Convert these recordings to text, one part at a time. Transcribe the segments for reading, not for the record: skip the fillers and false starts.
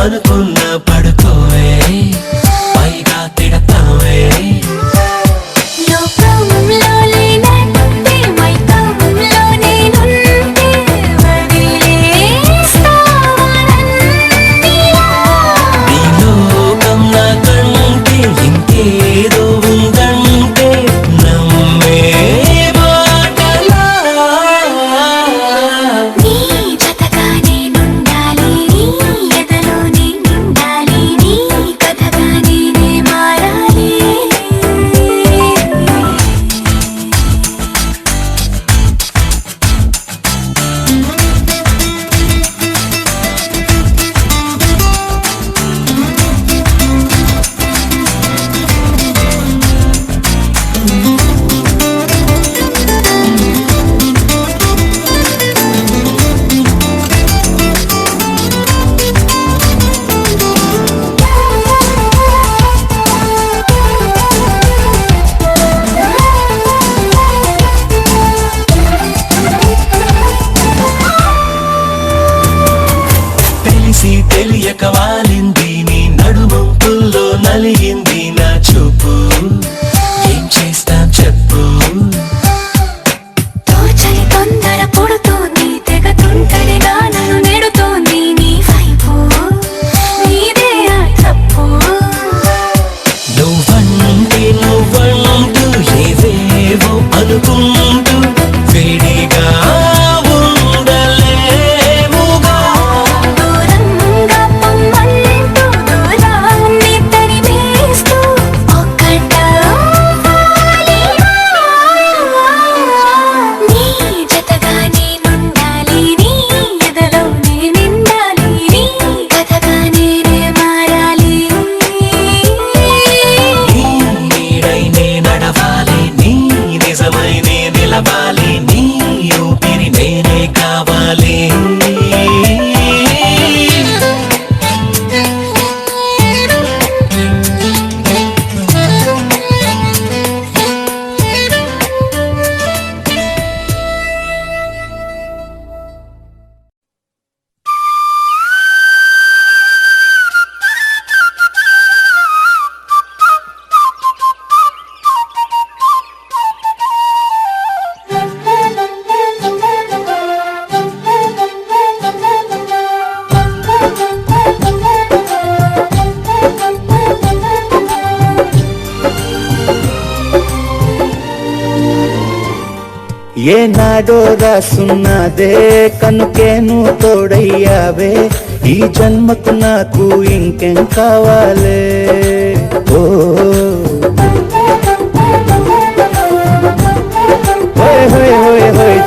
అనుకున్న పడుకోవే పైగా తిడతావే తెలియక వాలింది నీ నడుమంపుల్లో నలిగింది నా చూపు ఏం చేస్తాం చెప్పు తోచని తొందర పుడుతోంది తెగ తుంటరిగా నన్ను నెడుతోంది నీ వైపు నీదే ఆ తప్పు నువ్వంటూ ఏవేవో అనుకుంటూ వేడిగా నిలవాలి నీ ఊపిరి నేనే కావాలి ఏనాడో రాసున్నదే కనుకేను తోడయ్యావే ఈ జన్మకు నాకు ఇంకేం కావాలే ఓ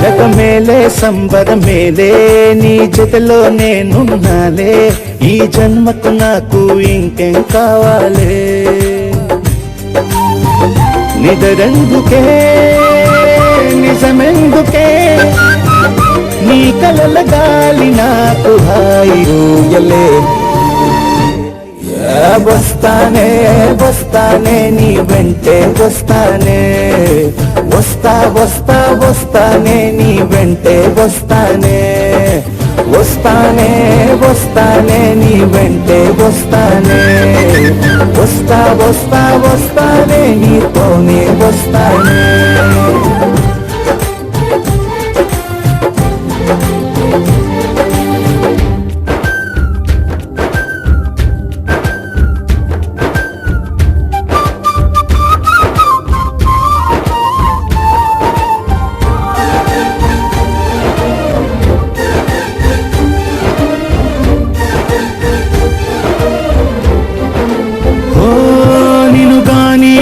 జగ మేలే సంబర మేలే నీ జతలో నేనున్నాలే ఈ జన్మకు నాకు ఇంకేం కావాలే నిదరెందుకే నిజమెందుకే నీ కలల గాలి నాకు హాయిలే వస్తానే వస్తానే నీ వెంటే వస్తానే వస్తానే నీ వెంటే వస్తానే వస్తానే నీ వెంటే వస్తానే వస్తానే నీతోనే వస్తానే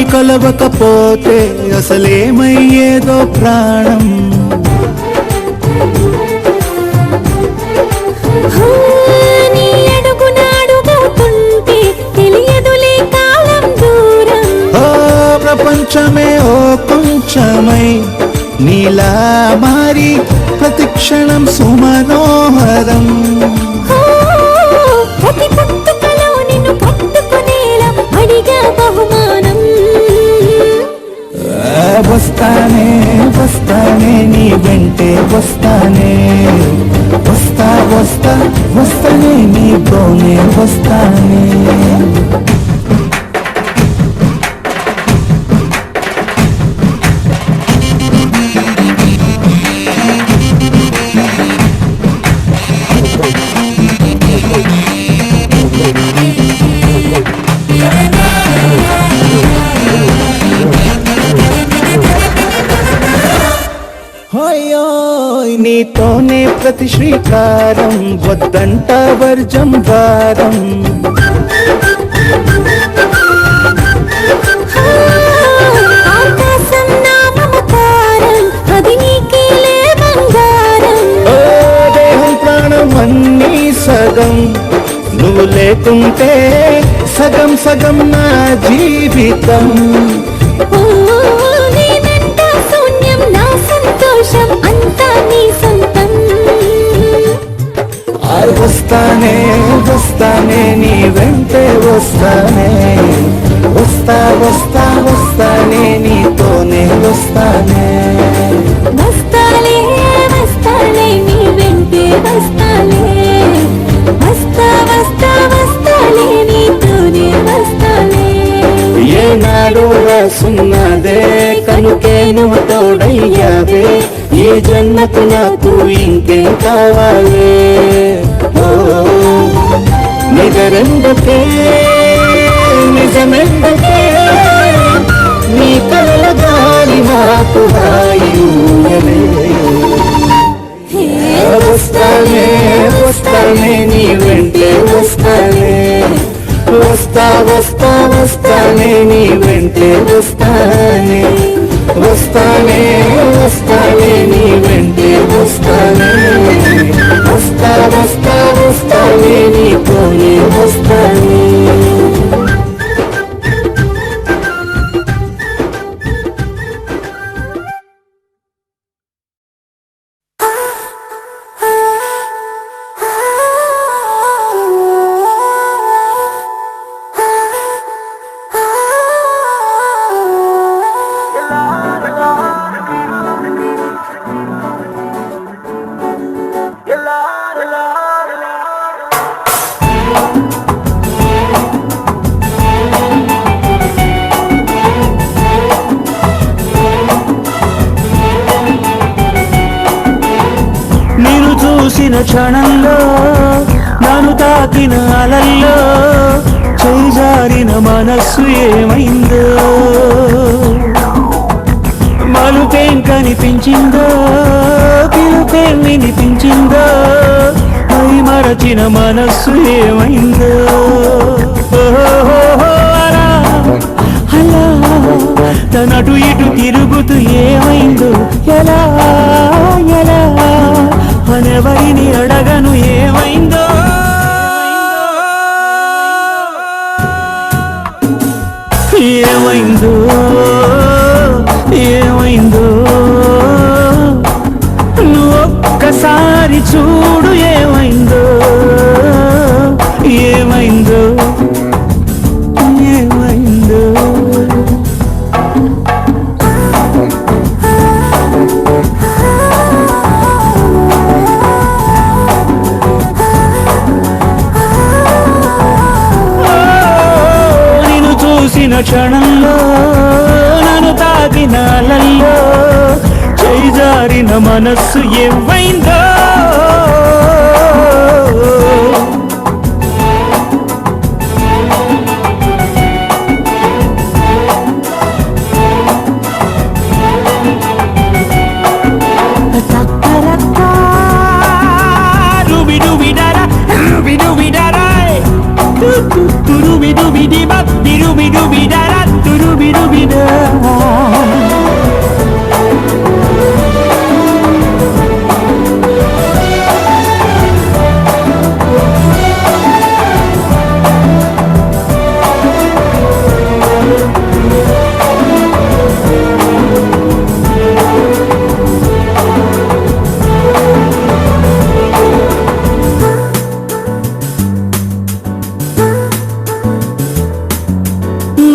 కలవకపోతే అసలేమయ్యేదో ప్రాణం ప్రపంచమే ఓ కొంచెమై నీలా మారి ప్రతిక్షణం సుమనోహరం వస్తానే నీ వెంటే వస్తానే వస్తా వస్తానే నీతోనే వస్తానే హోయోయ్ నీతోనే ప్రతి శ్రీకారం వద్దంట వర్జం వారం ఆకాశం నా మమకారం అది నీకేలే బంగారం ఓ దేహం ప్రాణం అన్నీ సగం నువ్వు లేకుంటే సగం సగం నా జీవితం ఓ నేనంట శూన్యం నా సంతోషం అంతా నీ సొంతం వస్తానే వస్తానే నీ వెంటే వస్తానే వస్తా వస్తా వస్తానే నీతోనే వస్తానే వస్తాలే వస్తాలే నీ వెంటే వస్తాలే వస్తా వస్తా వస్తాలే నీతోనే వస్తాలే ఏనాడు రాసున్నదే కనుకే నువ్వు తోడయ్యావే ఈ జన్మకు నాకు ఇంకేం కావాలి ఓ నిజరెందుకే నిజమెందుకే నీ కలల గాలి నాకు హాయిలే వస్తానే వస్తానే నీ వెంటే వస్తానే వస్తా వస్తా వస్తానే నీ వెంటే వస్తానే వస్తానే వస్తానే నీ వెంటే వస్తానే వస్తా వస్తా వస్తానే నీతోనే వస్తానే నిన్ను చూసిన క్షణంలో నన్ను తాకిన అలల్లో చేజారిన మనస్సు ఏమైందో మలుపేం కనిపించిందో పిలుపేం వినిపించిందో అయి మరచిన మనస్సు ఏమైందో ఓహో అలా అలా తనటు ఇటు తిరుగుతూ ఏమైందో ఎలా ఎలా అనెవరిని అడగను ఏమైందో ఏమైందో ఏమైందో నువ్వు ఒక్కసారి చూడు ఏమైందో ఏమైందో ఏమైందో నిన్ను చూసిన క్షణంలో నన్ను తాకిన అలల్లో చేజారిన మనస్సు ఏమైందో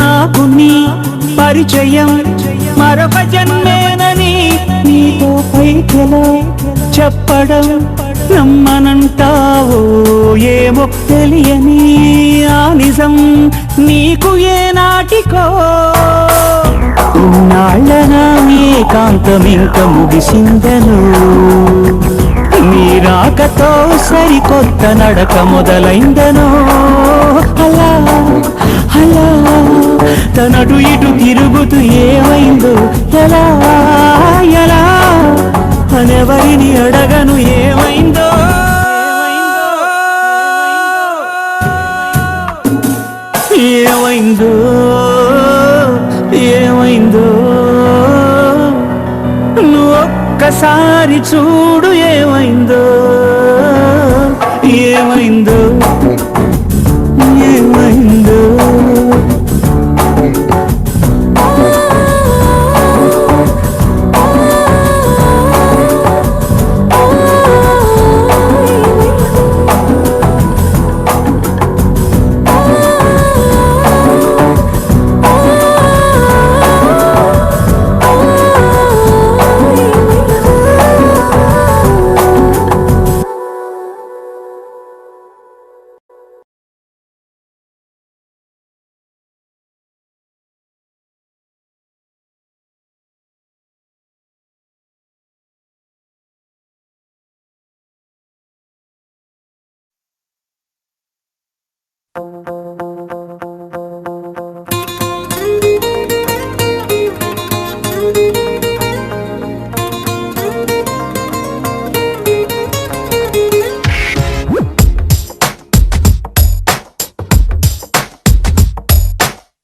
నాకు నీ పరిచయం మరొక జన్మేనని నీతో పైకెలా చెప్పడం నమ్మనంటావో ఏమో తెలియని ఆ నిజం నీకు ఏనాటికో నాళ్ళన ఏకాంతం ఇంక ముగిసిందను నీ రాకతో సరికొత్త నడక మొదలైందను అలా అలా తనటు ఇటు తిరుగుతూ ఏమైందో ఎలా ఎలా అనెవరిని అడగను ఏమైందో ఏమైందో ఏమైందో నువ్వు ఒక్కసారి చూడు ఏమైందో ఏమైందో ఏమైందో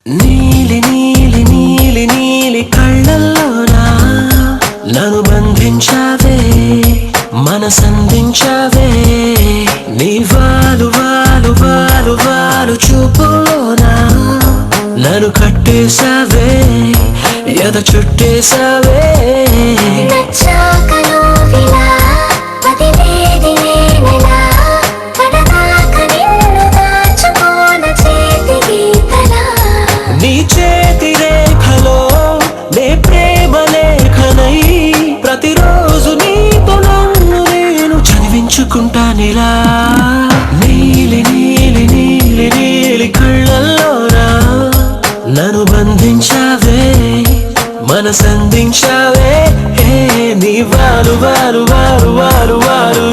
నీలి నీలి నీలి నీలి కళ్ళల్లోనా నన్ను బంధించావే మనసందించావే నీ వాలు వాలు వాలు వాలు చూపులోనా నన్ను కట్టేశావే ఎద చుట్టేశావే నీ చేతి రేఖలో నే ప్రేమ లేఖనై ప్రతిరోజు నీతో నన్ను నేను చదివించుకుంటానిలా నీలి నీలి నీలి నీలి కళ్ళల్లోనా నన్ను బంధించావే మనసందించావే నీ వారు వారు వారు వారు వారు